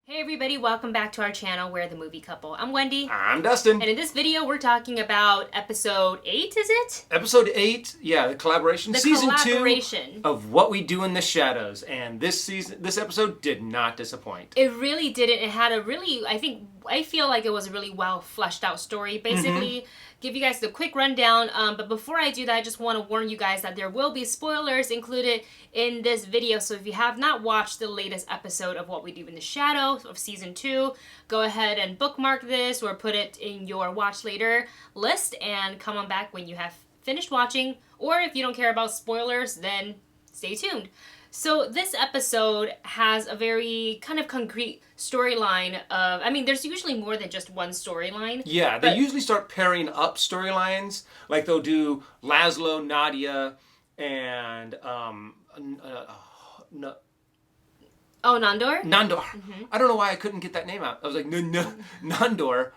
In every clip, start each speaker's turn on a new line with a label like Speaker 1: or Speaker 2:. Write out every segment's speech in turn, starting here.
Speaker 1: Hey everybody, welcome back to our channel, We're the Movie Couple. I'm Wendy.
Speaker 2: I'm Dustin.
Speaker 1: And in this video, we're talking about episode 8, is it?
Speaker 2: Episode 8, yeah, the collaboration. Season 2 of What We Do in the Shadows. And this episode did not disappoint.
Speaker 1: It really didn't. It had a really, I feel like it was a really well fleshed out story. Basically, give you guys the quick rundown. But before I do that, I just want to warn you guys that there will be spoilers included in this video. So if you have not watched the latest episode of What We Do in the Shadows of Season 2, go ahead and bookmark this or put it in your watch later list and come on back when you have finished watching. Or if you don't care about spoilers, then stay tuned. So this episode has a very kind of concrete storyline of, there's usually more than just one storyline.
Speaker 2: Yeah, they usually start pairing up storylines. Like they'll do Laszlo, Nadia, and
Speaker 1: Nandor?
Speaker 2: Nandor. I don't know why I couldn't get that name out. I was like, Nandor.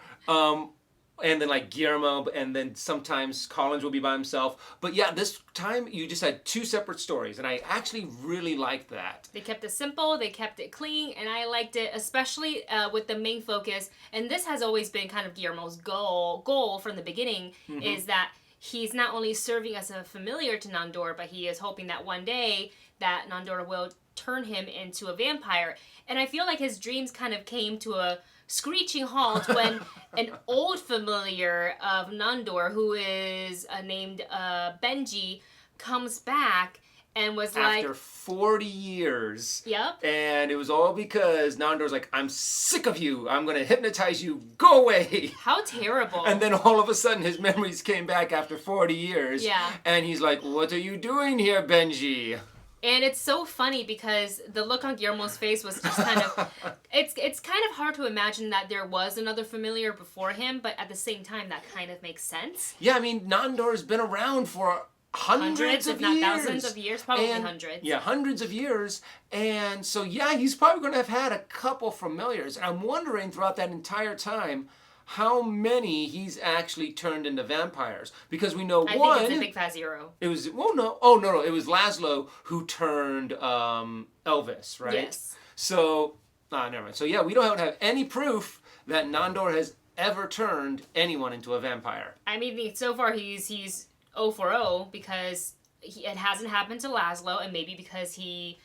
Speaker 2: And then like Guillermo, and then sometimes Collins will be by himself. But yeah, this time you just had two separate stories, and I actually really liked that.
Speaker 1: They kept it simple, they kept it clean, and I liked it, especially with the main focus. And this has always been kind of Guillermo's goal from the beginning, is that he's not only serving as a familiar to Nandor, but he is hoping that one day that Nandor will turn him into a vampire. And I feel like his dreams kind of came to a screeching halt when an old familiar of Nandor, who is named Benji, comes back and was
Speaker 2: after 40 years.
Speaker 1: Yep.
Speaker 2: And it was all because Nandor's like, I'm sick of you. I'm going to hypnotize you. Go away.
Speaker 1: How terrible.
Speaker 2: And then all of a sudden his memories came back after 40 years.
Speaker 1: Yeah.
Speaker 2: And he's like, what are you doing here, Benji?
Speaker 1: And it's so funny because the look on Guillermo's face was just kind of... It's kind of hard to imagine that there was another familiar before him, but at the same time, that kind of makes sense.
Speaker 2: Yeah, I mean, Nandor's been around for hundreds of
Speaker 1: if not
Speaker 2: years.
Speaker 1: Thousands of years, probably hundreds.
Speaker 2: Yeah, hundreds of years. And so, yeah, he's probably going to have had a couple familiars. And I'm wondering throughout that entire time how many he's actually turned into vampires. Because we know
Speaker 1: I
Speaker 2: one...
Speaker 1: think it's a big fat zero.
Speaker 2: It was... Well, no. Oh, no. It was Laszlo who turned Elvis, right?
Speaker 1: Yes.
Speaker 2: So... never mind. So, yeah, we don't have any proof that Nandor has ever turned anyone into a vampire.
Speaker 1: I mean, so far he's 0 for 0 because it hasn't happened to Laszlo, and maybe because he,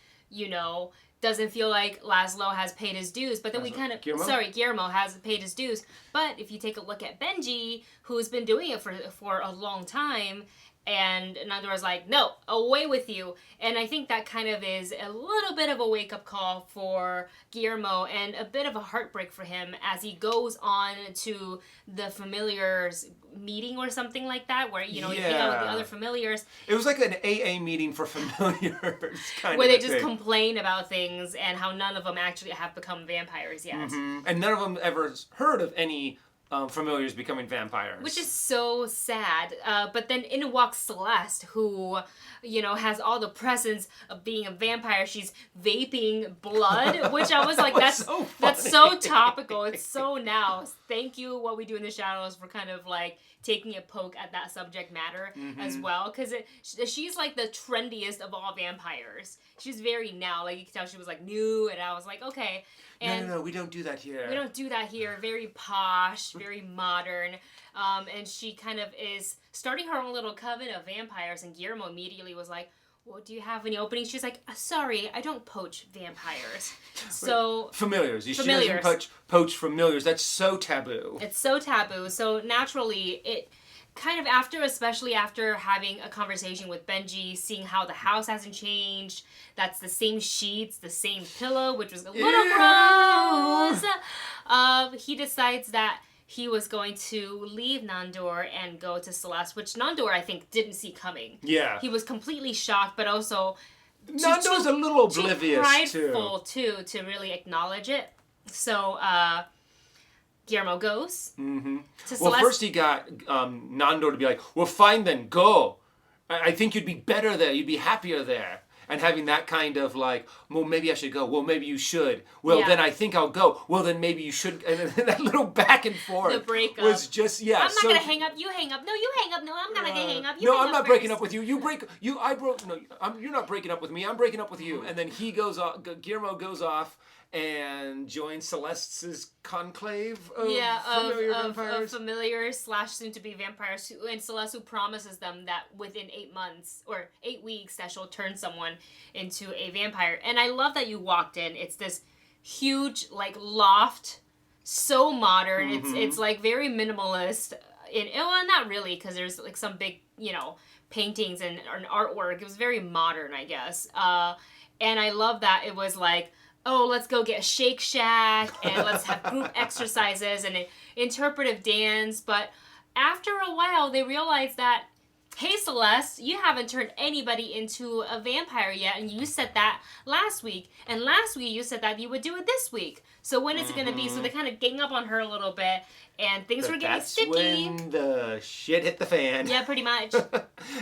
Speaker 1: doesn't feel like Laszlo has paid his dues. But then Guillermo has paid his dues. But if you take a look at Benji, who's been doing it for a long time, and Nandor's like, no, away with you. And I think that kind of is a little bit of a wake-up call for Guillermo and a bit of a heartbreak for him as he goes on to the familiars meeting or something like that, where, you hang out with the other familiars.
Speaker 2: It was like an AA meeting for familiars,
Speaker 1: where they just complain about things and how none of them actually have become vampires yet.
Speaker 2: And none of them ever heard of any familiars becoming vampires.
Speaker 1: Which is so sad. But then in walks Celeste, who, has all the presence of being a vampire. She's vaping blood, which I was like, that's so topical. It's so now. Thank you, What We Do in the Shadows, for kind of like taking a poke at that subject matter as well. Because she's like the trendiest of all vampires. She's very now. Like, you can tell she was like new, and I was like, okay. And
Speaker 2: no, we don't do that here.
Speaker 1: We don't do that here. Very posh, very modern. And she kind of is starting her own little coven of vampires, and Guillermo immediately was like, well, do you have any openings? She's like, sorry, I don't poach vampires. So...
Speaker 2: Familiars. She doesn't poach familiars. That's so taboo.
Speaker 1: It's so taboo. So naturally, it... kind of especially after having a conversation with Benji, seeing how the house hasn't changed, that's the same sheets, the same pillow, which was a little gross. He decides that he was going to leave Nandor and go to Celeste, which Nandor, I think, didn't see coming. Yeah. He was completely shocked, but also...
Speaker 2: Nandor's a little oblivious,
Speaker 1: too prideful, too, to really acknowledge it. So, Guillermo goes to Celeste.
Speaker 2: Well, first he got Nandor to be like, well, fine then, go. I think you'd be better there. You'd be happier there. And having that kind of like, well, maybe I should go. Well, maybe you should. Well,
Speaker 1: Yeah.
Speaker 2: then I think I'll go. Well, then maybe you should. And then that little back and forth
Speaker 1: The breakup.
Speaker 2: was just, yeah.
Speaker 1: I'm not gonna hang up. You hang up. No, you hang up. No, I'm not gonna hang up. You
Speaker 2: no,
Speaker 1: hang
Speaker 2: I'm
Speaker 1: up
Speaker 2: not breaking
Speaker 1: first.
Speaker 2: up with you. You break. You. I broke. No, you're not breaking up with me. I'm breaking up with you. And then he goes off. Guillermo goes off and joins Celeste's conclave of familiar vampires.
Speaker 1: Of familiar / soon to be vampires, and Celeste, who promises them that within 8 months or 8 weeks that she'll turn someone into a vampire. And I love that you walked in. It's this huge like loft, so modern. It's like very minimalist. Well, not really, because there's like some big paintings and artwork. It was very modern, I guess. And I love that it was like, oh, let's go get a Shake Shack and let's have group exercises and an interpretive dance. But after a while, they realized that, hey, Celeste, you haven't turned anybody into a vampire yet, and you said that last week. And last week you said that you would do it this week. So when is it going to be? So they kind of gang up on her a little bit, and things were getting sticky.
Speaker 2: When the shit hit the fan.
Speaker 1: Yeah, pretty much.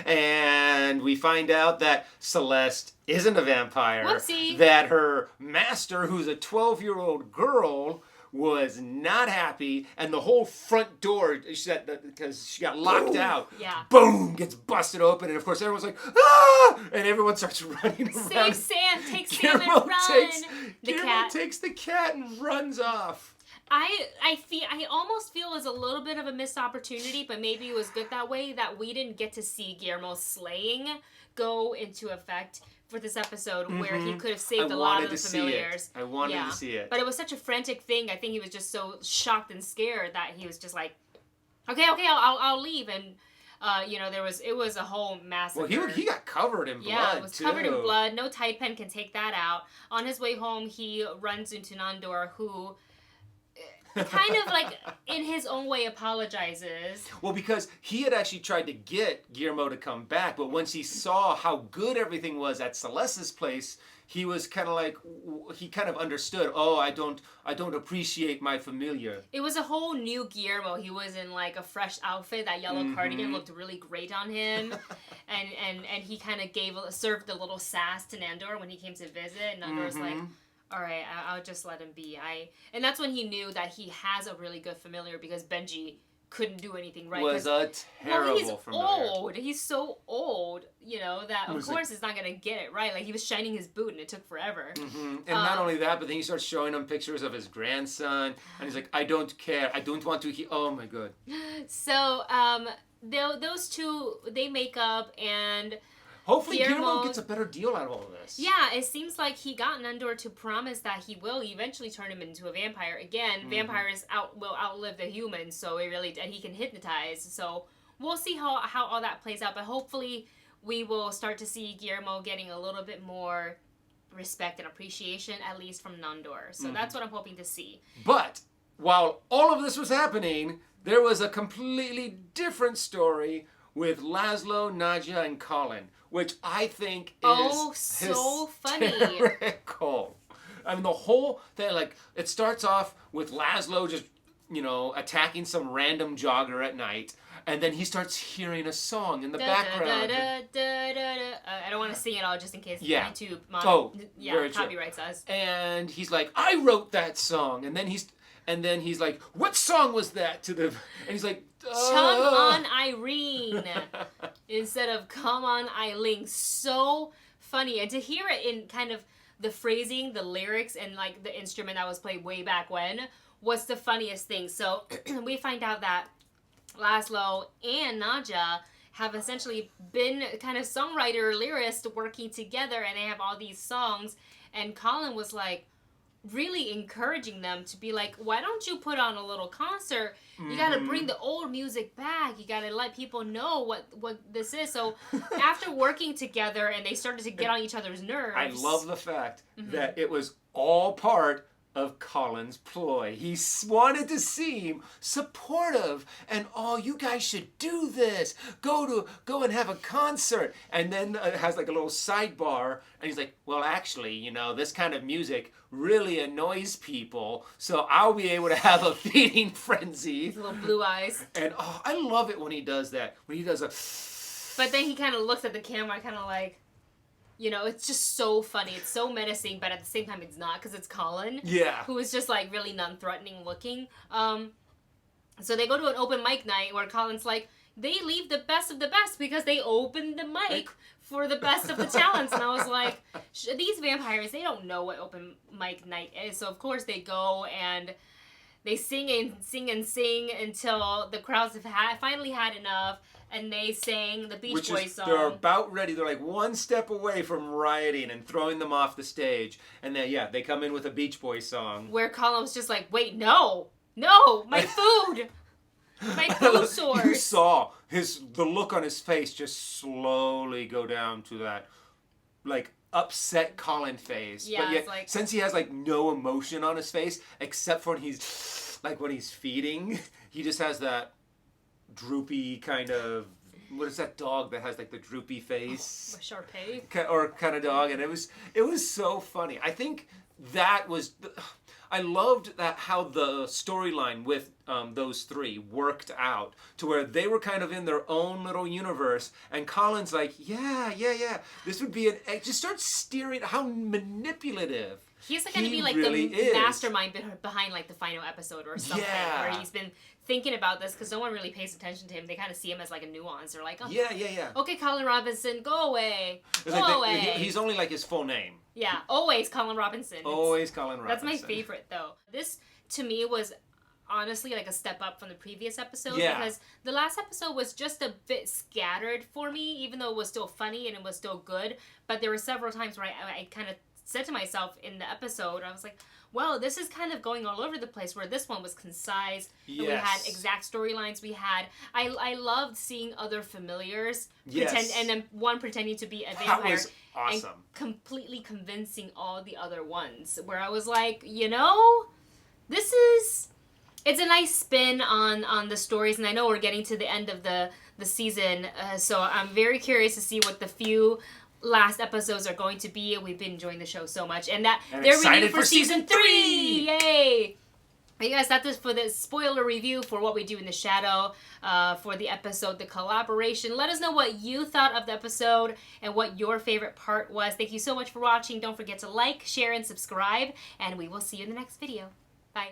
Speaker 2: And we find out that Celeste isn't a vampire.
Speaker 1: Whoopsie.
Speaker 2: That her master, who's a 12-year-old girl, was not happy, and the whole front door, because she got locked out, boom, gets busted open, and of course everyone's like, ah! And everyone starts running around.
Speaker 1: Save Sam, take Sam and run.
Speaker 2: Guillermo takes the cat and runs off.
Speaker 1: I almost feel it was a little bit of a missed opportunity, but maybe it was good that way, that we didn't get to see Guillermo's slaying go into effect for this episode, where he could have saved a lot of the familiars.
Speaker 2: I wanted to see it.
Speaker 1: But it was such a frantic thing. I think he was just so shocked and scared that he was just like, okay, I'll leave. And it was a whole massacre.
Speaker 2: Well, he got covered in blood.
Speaker 1: Yeah, it was covered in blood. No Tide pen can take that out. On his way home, he runs into Nandor, who kind of like in his own way apologizes.
Speaker 2: Well, because he had actually tried to get Guillermo to come back, but once he saw how good everything was at Celeste's place, he was kind of like, he kind of understood, oh, I don't appreciate my familiar.
Speaker 1: It was a whole new Guillermo. He was in like a fresh outfit. That yellow cardigan looked really great on him. and he kind of served the little sass to Nandor when he came to visit. And Nandor was like, all right, I'll just let him be. And that's when he knew that he has a really good familiar, because Benji couldn't do anything right.
Speaker 2: Was a terrible
Speaker 1: he's
Speaker 2: familiar.
Speaker 1: Old. He's so old, that of course he's not going to get it right. Like, he was shining his boot and it took forever.
Speaker 2: And not only that, but then he starts showing him pictures of his grandson. And he's like, I don't care. I don't want to hear. Oh, my God.
Speaker 1: So, those two, they make up, and
Speaker 2: hopefully Guillermo gets a better deal out of all of this.
Speaker 1: Yeah, it seems like he got Nandor to promise that he will eventually turn him into a vampire. Again, vampires will outlive the humans, so and he can hypnotize. So we'll see how all that plays out. But hopefully we will start to see Guillermo getting a little bit more respect and appreciation, at least from Nandor. So that's what I'm hoping to see.
Speaker 2: But while all of this was happening, there was a completely different story with Laszlo, Nadja, and Colin, which I think is
Speaker 1: so funny.
Speaker 2: Hysterical. I mean, the whole thing, like, it starts off with Laszlo just, attacking some random jogger at night, and then he starts hearing a song in the background.
Speaker 1: I don't want to sing it all just in case YouTube copyrights us.
Speaker 2: And he's like, I wrote that song. And then he's like, what song was that to the... And he's like,
Speaker 1: Chum on Irene instead of come on Eileen. So funny. And to hear it in kind of the phrasing, the lyrics, and like the instrument that was played way back when was the funniest thing. So we find out that Laszlo and Nadja have essentially been kind of songwriter, lyricist working together, and they have all these songs. And Colin was like, really encouraging them to be like, why don't you put on a little concert? You got to bring the old music back. You got to let people know what this is. So after working together and they started to get on each other's nerves.
Speaker 2: I love the fact that it was all part of Colin's ploy. He wanted to seem supportive and, oh, you guys should do this. Go and have a concert. And then it has like a little sidebar, and he's like, well, actually, this kind of music really annoys people, so I'll be able to have a feeding frenzy.
Speaker 1: His little blue eyes.
Speaker 2: And I love it when he does that. When he does a...
Speaker 1: But then he kind of looks at the camera kind of like, You know, it's just so funny. It's so menacing, but at the same time, it's not because it's Colin.
Speaker 2: Yeah.
Speaker 1: Who is just like really non-threatening looking. So they go to an open mic night where Colin's like, they leave the best of the best because they opened the mic for the best of the talents. And I was like, these vampires, they don't know what open mic night is. So of course they go and they sing and sing until the crowds have finally had enough. And they sang the Beach Boys song.
Speaker 2: They're about ready. They're like one step away from rioting and throwing them off the stage. And then, they come in with a Beach Boys song.
Speaker 1: Where Colin was just like, wait, no, my food. My food source.
Speaker 2: You saw the look on his face just slowly go down to that, like, upset Colin face.
Speaker 1: Yeah,
Speaker 2: but yet,
Speaker 1: like,
Speaker 2: since he has like no emotion on his face except for when he's feeding, he just has that droopy kind of, what is that dog that has like the droopy face?
Speaker 1: A Shar-Pei?
Speaker 2: Or kind of dog, and it was so funny. I think that was. I loved that how the storyline with those three worked out to where they were kind of in their own little universe, and Colin's like, yeah, this would be just start steering. How manipulative.
Speaker 1: He's like going to be like
Speaker 2: really
Speaker 1: the mastermind behind like the final episode or something, where he's been thinking about this because no one really pays attention to him. They kind of see him as like a nuance. They're like, oh, yeah. Okay, Colin Robinson, go away. Away.
Speaker 2: He's only like his full name.
Speaker 1: Yeah, always Colin Robinson.
Speaker 2: Always Colin Robinson.
Speaker 1: That's my favorite though. This to me was honestly like a step up from the previous episode because the last episode was just a bit scattered for me, even though it was still funny and it was still good. But there were several times where I kind of said to myself in the episode, I was like, well, this is kind of going all over the place, where this one was concise. Yes. We had exact storylines. I loved seeing other familiars and then one pretending to be a vampire.
Speaker 2: That was awesome.
Speaker 1: And completely convincing all the other ones, where I was like, it's a nice spin on the stories, and I know we're getting to the end of the season, so I'm very curious to see what the few last episodes are going to be. We've been enjoying the show so much, and they're renewed for season 3. Yay! But you guys, that's it for the spoiler review for What We Do in the Shadow, for the episode, the collaboration. Let us know what you thought of the episode and what your favorite part was. Thank you so much for watching. Don't forget to like, share, and subscribe, and we will see you in the next video. Bye.